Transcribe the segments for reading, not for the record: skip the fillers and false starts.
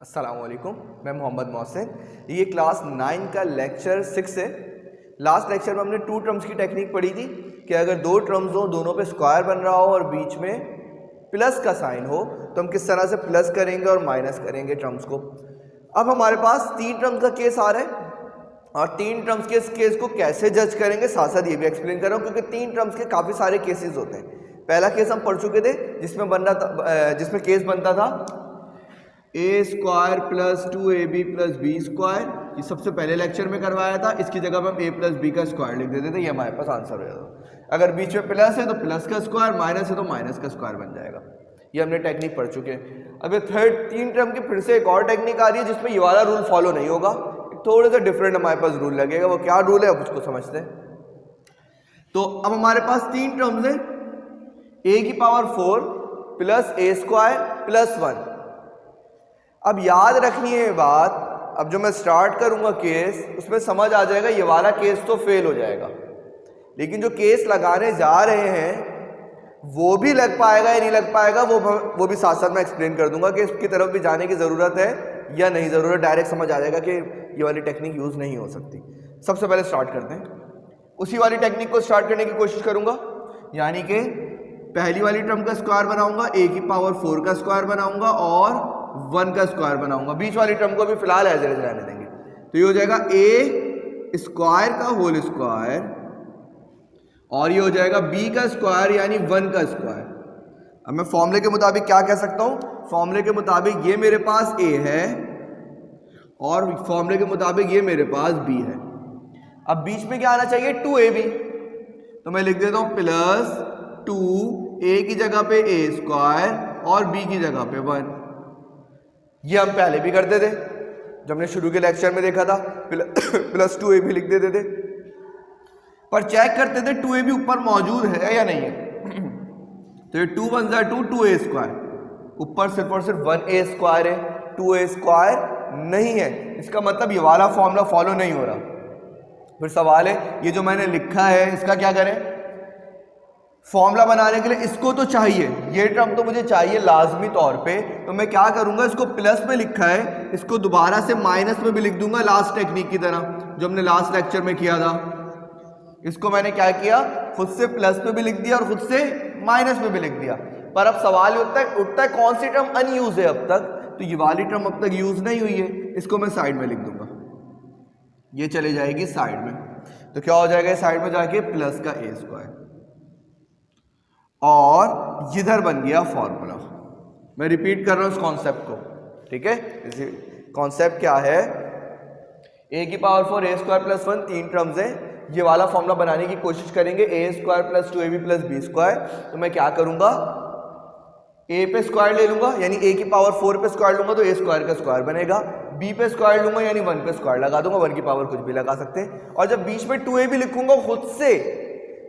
अस्सलामुअलैकुम, मैं मोहम्मद मोहसिन। ये क्लास 9 का लेक्चर 6 है। लास्ट लेक्चर में हमने टू टर्म्स की टेक्निक पढ़ी थी कि अगर दो टर्म्स हो, दोनों पे स्क्वायर बन रहा हो और बीच में प्लस का साइन हो तो हम किस तरह से प्लस करेंगे और माइनस करेंगे टर्म्स को। अब हमारे पास तीन टर्म्स का केस आ रहा है और तीन टर्म्स के इस केस को कैसे जज करेंगे साथ साथ ये भी एक्सप्लेन कर रहा हूँ, क्योंकि तीन टर्म्स के काफ़ी सारे केसेस होते हैं। पहला केस हम पढ़ चुके थे जिसमें केस बनता था A square plus 2ab plus B square. ये सबसे पहले लेक्चर में करवाया था। इसकी जगह पर हम a प्लस बी का स्क्वायर लिख देते थे, ये हमारे पास आंसर हो जाता। अगर बीच में प्लस है तो प्लस का स्क्वायर, माइनस है तो माइनस का स्क्वायर बन जाएगा। ये हमने टेक्निक पढ़ चुके हैं। अब ये थर्ड तीन टर्म की फिर से एक और टेक्निक आ रही है जिसमें ये वाला रूल फॉलो नहीं होगा, थोड़ा सा डिफरेंट हमारे पास रूल लगेगा। वो क्या रूल है अब उसको समझते हैं। तो अब हमारे पास तीन टर्म्स हैं, a की power 4 plus a square plus 1। अब याद रखनी है बात, अब जो मैं स्टार्ट करूंगा केस उसमें समझ आ जाएगा ये वाला केस तो फेल हो जाएगा, लेकिन जो केस लगाने जा रहे हैं वो भी लग पाएगा या नहीं लग पाएगा वो भी साथ साथ मैं एक्सप्लेन कर दूंगा कि इसकी तरफ भी जाने की ज़रूरत है या नहीं ज़रूरत। डायरेक्ट समझ आ जाएगा कि ये वाली टेक्निक यूज़ नहीं हो सकती। सबसे पहले स्टार्ट करते हैं, उसी वाली टेक्निक को स्टार्ट करने की कोशिश करूंगा, यानी कि पहली वाली टर्म का स्क्वायर बनाऊंगा, a की पावर 4 का स्क्वायर बनाऊंगा और 1 का स्क्वायर बनाऊंगा। बीच वाली टर्म को भी फिलहाल एज इट इज रहने देंगे। तो ये हो जाएगा a स्क्वायर का होल स्क्वायर और ये हो जाएगा b का स्क्वायर यानी 1 का स्क्वायर। अब मैं फॉर्मूले के मुताबिक क्या कह सकता हूं, फॉर्मूले के मुताबिक ये मेरे पास a है और फॉर्मूले के मुताबिक ये मेरे पास b है। अब बीच में क्या आना चाहिए, 2ab। तो मैं लिख देता हूं प्लस 2, a की जगह पे a स्क्वायर और b की जगह पे 1। ये हम पहले भी करते थे जब हमने शुरू के लेक्चर में देखा था, प्लस 2ab लिख देते थे, पर चेक करते थे 2ab ऊपर मौजूद है या नहीं है। तो ये 2 1 2 2a स्क्वायर, ऊपर सिर्फ और सिर्फ 1a स्क्वायर है, 2a स्क्वायर नहीं है। इसका मतलब ये वाला फॉर्मूला फॉलो नहीं हो रहा। फिर सवाल है ये जो मैंने लिखा है इसका क्या करें। फॉर्मूला बनाने के लिए इसको तो चाहिए, ये टर्म तो मुझे चाहिए लाजमी तौर पे। तो मैं क्या करूंगा, इसको प्लस में लिखा है, इसको दोबारा से माइनस में भी लिख दूंगा, लास्ट टेक्निक की तरह जो हमने लास्ट लेक्चर में किया था। इसको मैंने क्या किया, खुद से प्लस में भी लिख दिया और खुद से माइनस में भी लिख दिया। पर अब सवाल उठता है कौन सी टर्म अनयूज है अब तक, तो ये वाली टर्म अब तक यूज नहीं हुई है, इसको मैं साइड में लिख दूंगा, ये चले जाएगी साइड में। तो क्या हो जाएगा साइड में जाके प्लस का a स्क्वायर और इधर बन गया फॉर्मूला। मैं रिपीट कर रहा हूं इस कॉन्सेप्ट को, ठीक है। कॉन्सेप्ट क्या है, a की पावर 4 a स्क्वायर प्लस 1 तीन टर्म्स हैं। ये वाला फॉर्मूला बनाने की कोशिश करेंगे, a square plus 2ab plus b square. तो मैं क्या करूंगा, a पे स्क्वायर ले लूंगा यानी a की पावर 4 पे स्क्वायर लूंगा तो a स्क्वायर का स्क्वायर बनेगा, b पे स्क्वायर लूंगा यानी 1 पे स्क्वायर लगा दूंगा, 1 की पावर कुछ भी लगा सकते हैं। और जब बीच में 2ab लिखूंगा खुद से,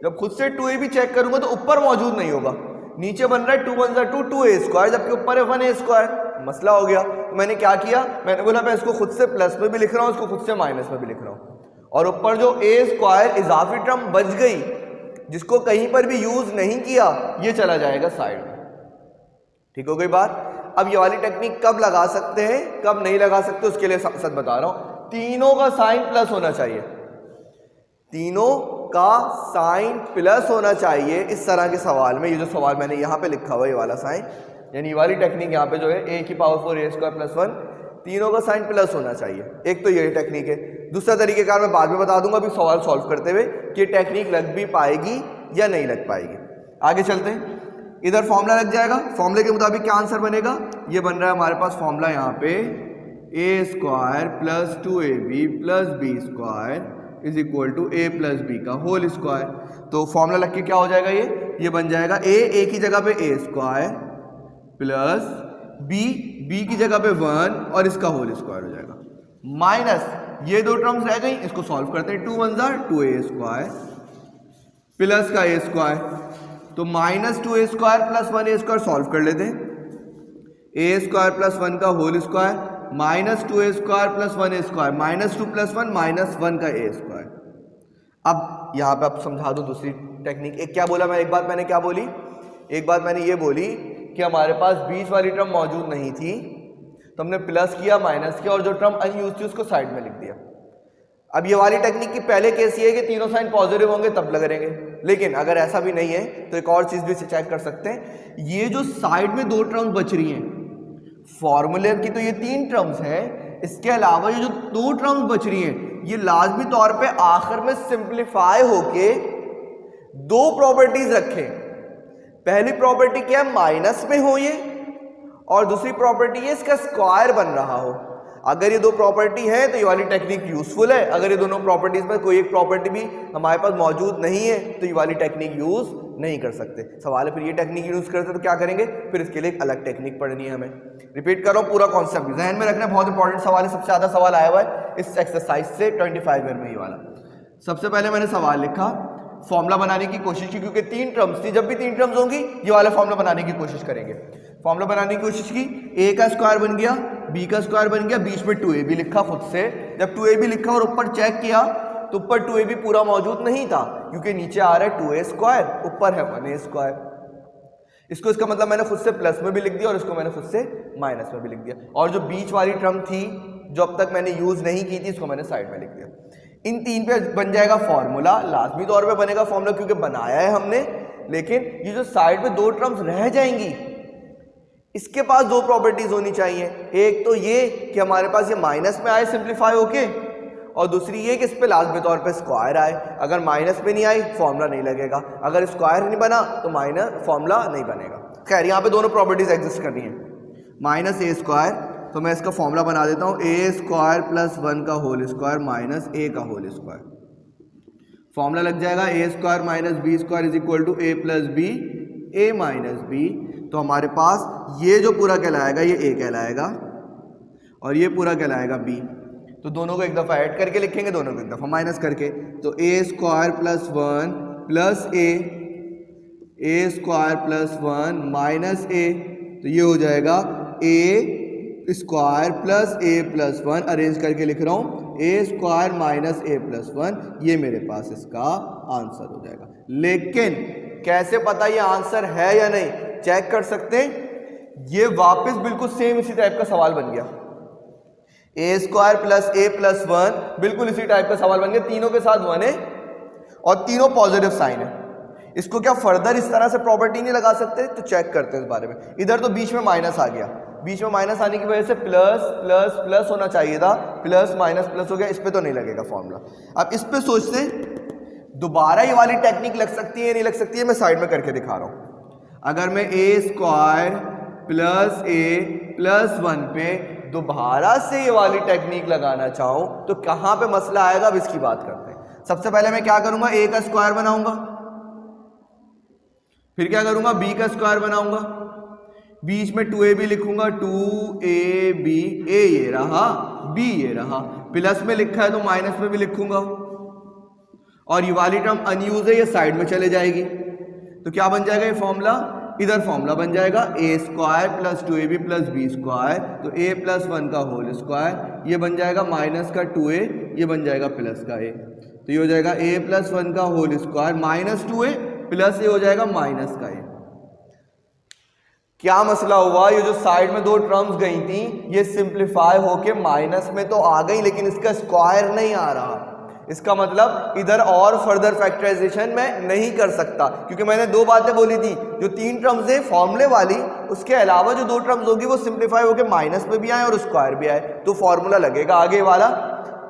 जब खुद से 2ab चेक करूंगा तो ऊपर मौजूद नहीं होगा, नीचे बन रहा है 2 1 2 2a स्क्वायर, जबकि ऊपर है 1a स्क्वायर। मसला हो गया। तो मैंने क्या किया, मैंने बोला मैं इसको खुद से प्लस में भी लिख रहा हूं, इसको खुद से माइनस में भी लिख रहा हूं, और ऊपर जो a स्क्वायर इजाफी टर्म बच गई जिसको कहीं पर भी यूज नहीं किया, ये चला जाएगा साइड में। ठीक हो गई बात। अब ये वाली टेक्निक कब लगा सकते हैं कब नहीं लगा सकते उसके लिए साथ बता रहा हूं। तीनों का साइन प्लस होना चाहिए, तीनों का साइन प्लस होना चाहिए इस तरह के सवाल में। ये जो सवाल मैंने यहाँ पे लिखा हुआ है ये वाला साइन, यानी ये वाली टेक्निक यहाँ पे जो है a की पावर 4 a स्क्वायर प्लस 1, तीनों का साइन प्लस होना चाहिए। एक तो ये टेक्निक है। दूसरा तरीकेकार मैं बाद में बता दूंगा अभी सवाल सॉल्व करते हुए कि टेक्निक लग भी पाएगी या नहीं लग पाएगी। आगे चलते हैं, इधर फॉर्मूला लग जाएगा। फॉर्मूले के मुताबिक क्या आंसर बनेगा, ये बन रहा है हमारे पास फॉर्मूला यहाँ पे a square plus 2ab plus b square is equal to a plus b का होल स्क्वायर। तो फॉर्मूला लग के क्या हो जाएगा, ये बन जाएगा a की जगह पे a स्क्वायर प्लस b की जगह पे 1 और इसका होल स्क्वायर हो जाएगा, माइनस ये दो टर्म्स रह गई, इसको सॉल्व करते हैं। 2 1 2a स्क्वायर प्लस का a स्क्वायर, तो minus 2a square plus 1a square solve कर लेते हैं। a स्क्वायर प्लस 1 का whole square minus 2a square plus 1a square, minus 2 plus 1 minus 1 का a स्क्वायर। अब यहाँ पे आप समझा दो दूसरी टेक्निक। एक क्या बोला मैं, एक बात मैंने क्या बोली, एक बात मैंने ये बोली कि हमारे पास बीच वाली टर्म मौजूद नहीं थी, तो हमने प्लस किया, माइनस किया और जो टर्म अनयूज थी उसको साइड में लिख दिया। अब ये वाली टेक्निक की पहले केस ये है कि तीनों साइन पॉजिटिव होंगे तब लगाएंगे, लेकिन अगर ऐसा भी नहीं है तो एक और चीज भी चेक कर सकते हैं। ये जो साइड में दो टर्म्स बच रही हैं फॉर्मूले की, तो ये 3 टर्म्स हैं, इसके अलावा ये जो 2 टर्म्स बच रही हैं ये लाजमी तौर पे आखिर में सिंप्लीफाई होके 2 प्रॉपर्टीज रखें। पहली प्रॉपर्टी क्या है, माइनस में हो ये, और दूसरी प्रॉपर्टी है इसका स्क्वायर बन रहा हो। अगर ये 2 प्रॉपर्टी है तो ये वाली टेक्निक यूजफुल है। अगर ये दोनों प्रॉपर्टीज में कोई एक प्रॉपर्टी भी हमारे पास मौजूद नहीं है तो ये वाली टेक्निक यूज नहीं कर सकते। सवाल है फिर ये टेक्निक यूज करते तो क्या करेंगे, फिर इसके लिए एक अलग टेक्निक पढ़नी है हमें। रिपीट कर रहा हूँ पूरा कॉन्सेप्ट जहन में रखना, बहुत इंपॉर्टेंट सवाल है, सबसे ज्यादा सवाल आया हुआ है इस एक्सरसाइज से 25 में ये वाला। सबसे पहले मैंने सवाल लिखा, फॉर्मूला बनाने की कोशिश की, क्योंकि 3 टर्म्स थी, जब भी 3 टर्म्स होंगी ये वाला फॉर्मूला बनाने की कोशिश करेंगे। फॉर्मूला बनाने की कोशिश की, a का स्क्वायर बन गया, b का स्क्वायर बन गया, बीच में 2ab लिखा खुद से। जब 2ab लिखा और ऊपर चेक किया तो ऊपर 2ab पूरा मौजूद नहीं था, क्योंकि नीचे आ रहा है 2a स्क्वायर, ऊपर है 1a स्क्वायर। इसको इसका मतलब मैंने खुद से प्लस में भी लिख दिया और इसको मैंने खुद से माइनस में भी लिख दिया। और जो बीच वाली टर्म थी जो अब तक मैंने यूज नहीं की थी इसको मैंने साइड में लिख दिया। इन 3 पे बन जाएगा फॉर्मूला, लाजमी तौर पे बनेगा फॉर्मूला क्योंकि बनाया है हमने। लेकिन ये जो साइड में 2 टर्म्स रह जाएंगी इसके पास 2 प्रॉपर्टीज होनी चाहिए। एक तो ये कि हमारे पास ये माइनस में आए सिंप्लीफाई होके, और दूसरी ये कि इस पे लाजमी तौर पे स्क्वायर आए। अगर माइनस में नहीं आई फॉर्मूला नहीं लगेगा, अगर स्क्वायर नहीं बना तो माइनस फॉर्मूला नहीं बनेगा। खैर यहाँ पे दोनों प्रॉपर्टीज एग्जिस्ट करनी है। माइनस ए स्क्वायर, तो मैं इसका फॉर्मूला बना देता हूँ, ए स्क्वायर प्लस 1 का होल स्क्वायर माइनस ए का होल स्क्वायर। फॉर्मूला लग जाएगा A square minus B square is equal to A plus B, A minus B. तो हमारे पास ये जो पूरा कहलाएगा ये ए कहलाएगा और ये पूरा कहलाएगा बी। तो दोनों को एक दफ़ा ऐड करके लिखेंगे, दोनों को एक दफ़ा माइनस करके। तो ए स्क्वायर प्लस 1 प्लस ए स्क्वायर प्लस 1 माइनस ए, तो ये हो जाएगा A square plus A plus 1। Arrange करके लिख रहा हूँ, ए स्क्वायर माइनस ए प्लस 1, ये मेरे पास इसका आंसर हो जाएगा। लेकिन कैसे पता ये आंसर है या नहीं, चेक कर सकते हैं। ये वापस बिल्कुल सेम इसी टाइप का सवाल बन गया, ए स्क्वायर प्लस ए प्लस 1, बिल्कुल इसी टाइप का सवाल बन गया। तीनों के साथ 1 है और तीनों पॉजिटिव साइन है। इसको क्या फर्दर इस तरह से प्रॉपर्टी नहीं लगा सकते, तो चेक करते हैं इस बारे में। इधर तो बीच में माइनस आ गया, बीच में माइनस आने की वजह से प्लस प्लस प्लस होना चाहिए था, प्लस माइनस प्लस हो गया, इस पे तो नहीं लगेगा फॉर्मूला। अब इस पे सोचते दोबारा ये वाली टेक्निक लग सकती है नहीं लग सकती है, मैं साइड में करके दिखा रहा हूं। अगर मैं ए स्क्वायर प्लस ए प्लस 1 पे दोबारा से ये वाली टेक्निक लगाना चाहूं तो कहां पे मसला आएगा, अब इसकी बात करते हैं। सबसे पहले मैं क्या करूंगा, ए का स्क्वायर बनाऊंगा, फिर क्या करूंगा, बी का स्क्वायर बनाऊंगा, बीच में 2ab लिखूंगा, 2ab, ए ये रहा, बी ये रहा, प्लस में लिखा है तो माइनस में भी लिखूंगा, और ये वाली टर्म अनयूज है ये साइड में चले जाएगी। तो क्या बन जाएगा ये फॉर्मूला, इधर फॉर्मूला बन जाएगा A square plus 2ab plus B square, तो ए प्लस 1 का होल स्क्वायर, ये बन जाएगा माइनस का 2a, ये बन जाएगा प्लस का a, तो ये हो जाएगा a प्लस 1 का whole square minus 2a plus ये हो जाएगा माइनस का a। क्या मसला हुआ, ये जो साइड में 2 टर्म्स गई थी ये सिंप्लीफाई होके माइनस में तो आ गई, लेकिन इसका स्क्वायर नहीं आ रहा। इसका मतलब इधर और फर्दर फैक्टराइजेशन मैं नहीं कर सकता, क्योंकि मैंने 2 बातें बोली थी। जो 3 टर्म्स है फॉर्मूले वाली, उसके अलावा जो 2 टर्म्स होगी वो सिंप्लीफाई होकर माइनस में भी आए और स्क्वायर भी आए, तो फॉर्मूला लगेगा आगे वाला,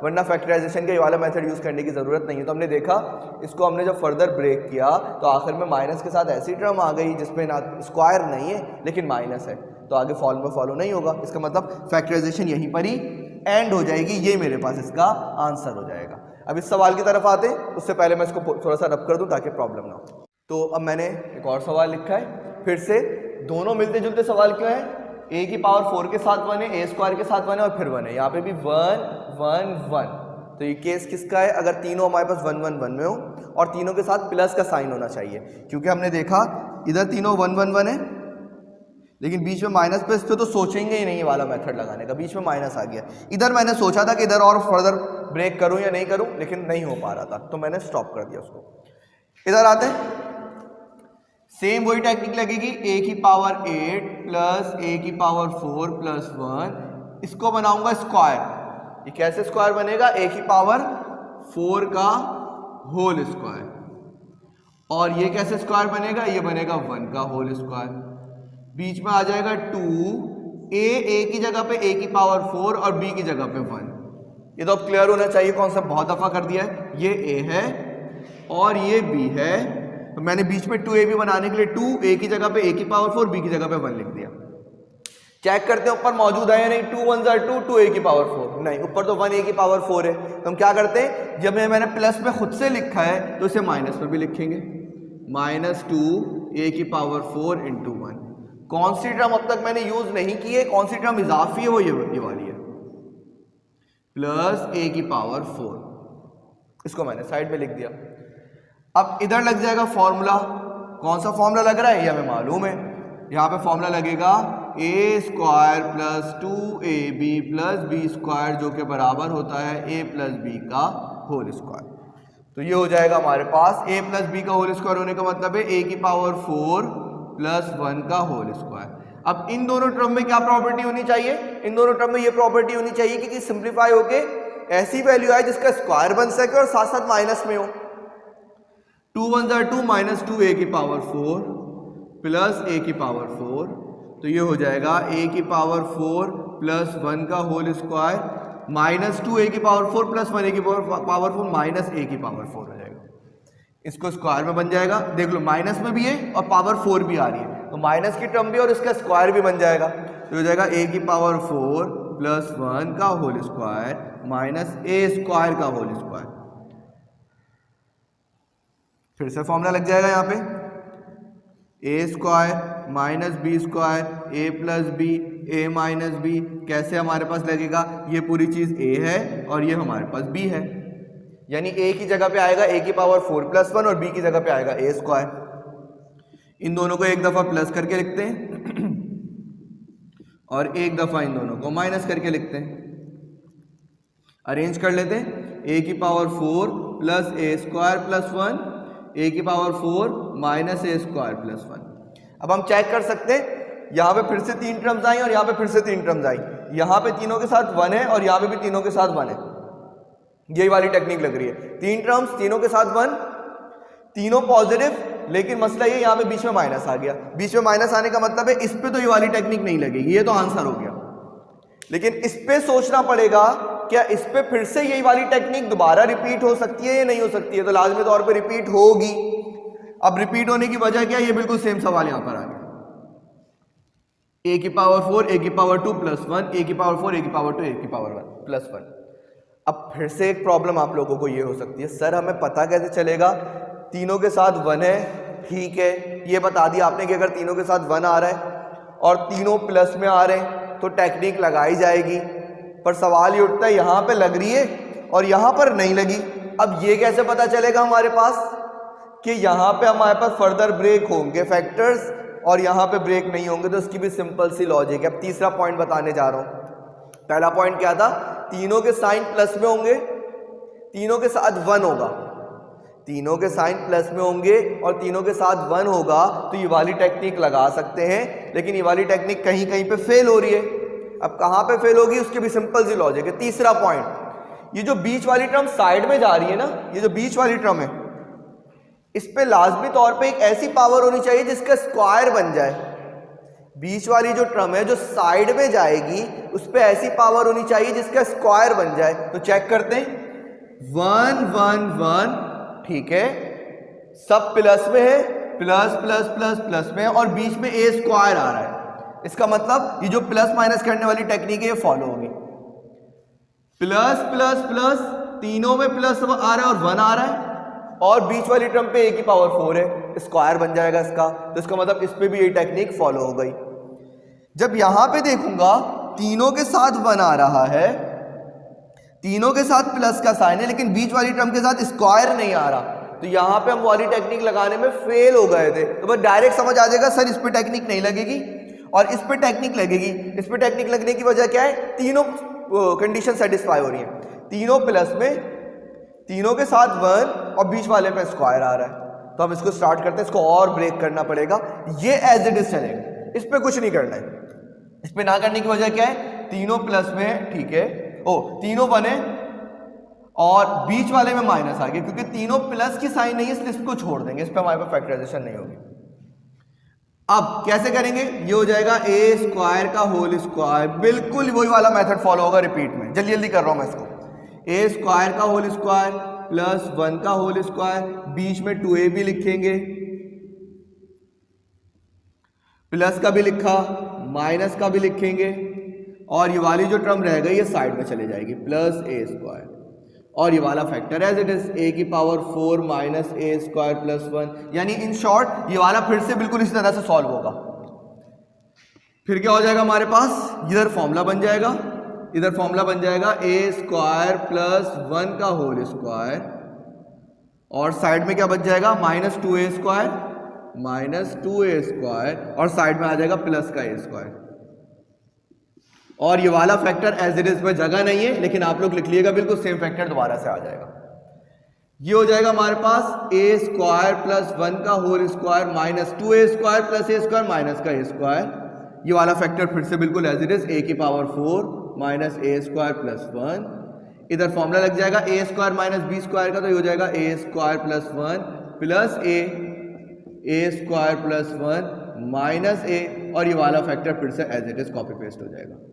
वरना फैक्टराइजेशन का ये वाला मेथड यूज करने की जरूरत नहीं है। तो हमने देखा इसको, हमने जब फर्दर ब्रेक किया तो आखिर में माइनस के साथ ऐसी टर्म आ गई जिसमें ना स्क्वायर नहीं है लेकिन माइनस है, तो आगे फॉर्मूला फॉलो नहीं होगा। इसका मतलब फैक्टराइजेशन यहीं पर ही एंड हो जाएगी, ये मेरे पास इसका आंसर हो जाएगा। अब इस सवाल की तरफ आते हैं, उससे पहले मैं इसको थोड़ा सा रब कर दूं ताकि प्रॉब्लम ना हो। तो अब मैंने एक और सवाल लिखा है, फिर से दोनों मिलते जुलते सवाल क्यों है, a की पावर 4 के साथ 1 है, a स्क्वायर के साथ 1 है और फिर 1 है, यहाँ पे भी 1 1 1। तो ये केस किसका है, अगर तीनों हमारे पास 1 1 1 में हो और तीनों के साथ प्लस का साइन होना चाहिए, क्योंकि हमने देखा इधर तीनों 1 1 1 है लेकिन बीच में माइनस पे, इस पे तो सोचेंगे ही नहीं ये वाला मेथड लगाने का, बीच में माइनस आ गया। इधर मैंने सोचा था कि इधर और फर्दर ब्रेक करूं या नहीं करूं, लेकिन नहीं हो पा रहा था तो मैंने स्टॉप कर दिया उसको। इधर आते हैं, सेम वही टेक्निक लगेगी, a की पावर 8 प्लस a की पावर 4 प्लस 1 इसको बनाऊंगा स्क्वायर, ये कैसे स्क्वायर बनेगा, a की पावर 4 का होल स्क्वायर, और ये कैसे स्क्वायर बनेगा, ये बनेगा 1 का होल स्क्वायर, बीच में आ जाएगा 2, a की जगह पे a की पावर 4 और b की जगह पे 1। ये तो अब क्लियर होना चाहिए, कॉन्सेप्ट बहुत दफा कर दिया है। ये a है और ये b है, तो मैंने बीच में 2ab बनाने के लिए 2 a की जगह पे a की पावर 4, b की जगह पे 1 लिख दिया। चेक करते हैं ऊपर मौजूद है या नहीं, 2 1 2, 2a की पावर 4, नहीं ऊपर तो 1a की पावर 4 है, तो हम क्या करते हैं, जब मैंने प्लस में खुद से लिखा है तो इसे माइनस में भी लिखेंगे, -2a की पावर 4 इंटू 1। कौन सी टर्म अब तक मैंने यूज नहीं की है, कौन सी टर्म इजाफी है, वो ये वाली है, प्लस a की पावर 4, इसको मैंने साइड में लिख दिया। अब इधर लग जाएगा फॉर्मूला, कौन सा फॉर्मूला लग रहा है ये हमें मालूम है, यहाँ पे फॉर्मूला लगेगा a square plus 2ab plus b square, जो कि बराबर होता है a प्लस b का होल स्क्वायर। तो ये हो जाएगा हमारे पास a प्लस b का होल स्क्वायर होने का मतलब है a की पावर 4 प्लस 1 का होल स्क्वायर। अब इन दोनों टर्म में क्या प्रॉपर्टी होनी चाहिए, इन दोनों टर्म में ये प्रॉपर्टी होनी चाहिए कि सिंप्लीफाई होके ऐसी वैल्यू आए जिसका स्क्वायर बन सके और साथ साथ माइनस में हो। 2 1 2 माइनस 2a की पावर 4 प्लस a की पावर 4, तो ये हो जाएगा a की पावर 4 प्लस 1 का होल स्क्वायर माइनस 2a की पावर 4 प्लस 1a की पावर 4 माइनस a की पावर 4 हो जाएगा। इसको स्क्वायर में बन जाएगा, देख लो माइनस में भी है और पावर 4 भी आ रही है, तो माइनस की टर्म भी और इसका स्क्वायर भी बन जाएगा, तो हो जाएगा a की पावर 4 प्लस 1 का whole square minus a square का होल स्क्वायर। फिर से फॉर्मूला लग जाएगा यहाँ पे, a square minus B square a plus B a minus B, कैसे हमारे पास लगेगा, ये पूरी चीज a है और ये हमारे पास b है, यानी a की जगह पे आएगा a की पावर 4 प्लस 1 और b की जगह पे आएगा a स्क्वायर। इन दोनों को एक दफा प्लस करके लिखते हैं और एक दफा इन दोनों को माइनस करके लिखते हैं, अरेंज कर लेते हैं, a की power 4 plus a square plus 1, a की power 4 minus a square plus 1। अब हम चेक कर सकते हैं, यहाँ पे फिर से 3 टर्म्स आई और यहाँ पे फिर से 3 टर्म्स आई, यहाँ पे तीनों के साथ 1 है और यहाँ पे भी तीनों के साथ 1 है, यही वाली टेक्निक लग रही है, 3 टर्म्स तीनों के साथ 1, तीनों पॉजिटिव, लेकिन मसला ये यहाँ पे बीच में माइनस आ गया। बीच में माइनस आने का मतलब है इस पे तो ये वाली टेक्निक नहीं लगेगी, ये तो आंसर हो गया, लेकिन इस पे सोचना पड़ेगा क्या इस पे फिर से यही वाली टेक्निक दोबारा रिपीट हो सकती है या नहीं हो सकती है, तो लाजमी तौर पे रिपीट होगी। अब रिपीट होने की वजह क्या है, ये बिल्कुल सेम सवाल यहां पर आ गया, a की पावर 4 a की पावर 2 प्लस 1 a की पावर 4 a की पावर 2 a की पावर 1 प्लस 1। अब फिर से एक प्रॉब्लम आप लोगों को ये हो सकती है, सर हमें पता कैसे चलेगा, तीनों के साथ 1 है, ठीक है, ये बता दिया आपने कि अगर तीनों के साथ 1 आ रहा है और तीनों प्लस में आ रहे हैं तो टेक्निक लगाई जाएगी, पर सवाल ये उठता है यहाँ पे लग रही है और यहाँ पर नहीं लगी। अब ये कैसे पता चलेगा हमारे पास कि यहाँ पे हमारे पास फर्दर ब्रेक होंगे फैक्टर्स और यहाँ पे ब्रेक नहीं होंगे, तो उसकी भी सिंपल सी लॉजिक है। अब तीसरा पॉइंट बताने जा रहा हूँ। पहला पॉइंट क्या था, तीनों के साइन प्लस में होंगे, तीनों के साथ 1 होगा, तीनों के साइन प्लस में होंगे और तीनों के साथ 1 होगा, तो ये वाली टेक्निक लगा सकते हैं, लेकिन ये वाली टेक्निक कहीं कहीं पे फेल हो रही है। अब कहाँ पे फेल होगी, उसकी भी सिंपल सी लॉजिक है। तीसरा पॉइंट, ये जो बीच वाली टर्म साइड में जा रही है ना, ये जो बीच वाली टर्म है, इस पे लाजमी तौर पे एक ऐसी पावर होनी चाहिए जिसका स्क्वायर बन जाए। बीच वाली जो टर्म है जो साइड में जाएगी, उस पे ऐसी पावर होनी चाहिए जिसका स्क्वायर बन जाए। तो चेक करते हैं, 1 1 1, ठीक है, सब प्लस में है, प्लस प्लस प्लस प्लस में है और बीच में a स्क्वायर आ रहा है, इसका मतलब ये जो प्लस माइनस करने वाली टेक्निक है ये फॉलो होगी। प्लस प्लस प्लस, तीनों में प्लस आ रहा है और 1 आ रहा है और बीच वाली टर्म पे a की पावर 4 है, स्क्वायर बन जाएगा इसका, तो इसका मतलब इस पे भी ये टेक्निक फॉलो हो गई। जब यहां पे देखूंगा तीनों के साथ 1 आ रहा है, तीनों के साथ प्लस का साइन है, लेकिन बीच वाली टर्म के साथ स्क्वायर नहीं आ रहा, तो यहां पे हम वाली टेक्निक लगाने में फेल हो गए थे। तो बस डायरेक्ट समझ आ जाएगा सर इस पे टेक्निक नहीं लगेगी और इस पे टेक्निक लगेगी। इस पे टेक्निक लगने की वजह क्या है, तीनों कंडीशन सेटिस्फाई हो रही है, तीनों प्लस में, तीनों के साथ 1 और बीच वाले पे स्क्वायर आ रहा है। तो हम इसको स्टार्ट करते हैं, इसको और ब्रेक करना पड़ेगा, ये एज इट इज चलेगा, इस पे कुछ नहीं करना है। इस पे ना करने की वजह क्या है, तीनों प्लस में, ठीक है, तीनों बने और बीच वाले में माइनस आ गया, क्योंकि तीनों प्लस की साइन नहीं है इसलिए इसको छोड़ देंगे, इस पे हमारे पास फैक्टराइजेशन नहीं होगी। अब कैसे करेंगे, ये हो जाएगा ए स्क्वायर का होल स्क्वायर, बिल्कुल वही वाला मेथड फॉलो होगा रिपीट में, जल्दी जल्दी कर रहा हूं मैं इसको। ए स्क्वायर का होल स्क्वायर प्लस 1 का होल स्क्वायर, बीच में 2a भी लिखेंगे, प्लस का भी लिखा, माइनस का भी लिखेंगे, और ये वाली जो टर्म रह गई ये साइड में चले जाएगी, प्लस ए स्क्वायर, और ये वाला factor as it is a की power 4 minus A square plus 1, यानी इन शॉर्ट ये वाला फिर से बिल्कुल इसी तरह से सॉल्व होगा। फिर क्या हो जाएगा हमारे पास, इधर फॉर्मूला बन जाएगा, इधर फॉर्मूला बन जाएगा ए स्क्वायर प्लस 1 का होल स्क्वायर, और साइड में क्या बच जाएगा, minus 2a square, minus 2a square, और साइड में आ जाएगा प्लस का a स्क्वायर, और ये वाला फैक्टर एज इट इज में जगह नहीं है लेकिन आप लोग लिख लीजिएगा, बिल्कुल सेम फैक्टर दोबारा से आ जाएगा। ये हो जाएगा हमारे पास ए स्क्वायर प्लस 1 का whole square minus 2a square plus a square minus का a स्क्वायर, ये वाला फैक्टर फिर से बिल्कुल एज इट इज a की power 4 minus a square plus 1, इधर फॉर्मूला लग जाएगा a square minus b square का, तो ये हो जाएगा a square plus 1 plus a square plus 1 minus a, और ये वाला फैक्टर फिर से as it is copy paste हो जाएगा।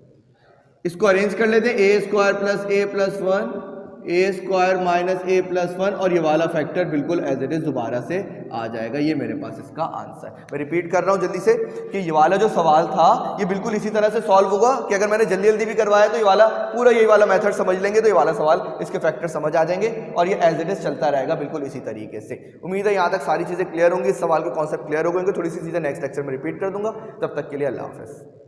इसको अरेंज कर लेते हैं, ए स्क्वायर प्लस ए प्लस 1, ए स्क्वायर माइनस ए प्लस 1, और ये वाला फैक्टर बिल्कुल एज इट इज दोबारा से आ जाएगा। ये मेरे पास इसका आंसर है। मैं रिपीट कर रहा हूँ जल्दी से कि ये वाला जो सवाल था ये बिल्कुल इसी तरह से सॉल्व होगा कि अगर मैंने जल्दी जल्दी भी करवाया तो ये वाला पूरा यही वाला मेथड समझ लेंगे तो ये वाला सवाल इसके फैक्टर समझ आ जाएंगे और ये एज इट इज चलता रहेगा बिल्कुल इसी तरीके से। उम्मीद है यहाँ तक सारी चीज़ें क्लियर होंगी, इस सवाल के कॉन्सेप्ट क्लियर हो गए, थोड़ी सी चीज़ें नेक्स्ट लेक्चर में रिपीट कर दूंगा। तब तक के लिए अल्लाह हाफिज़।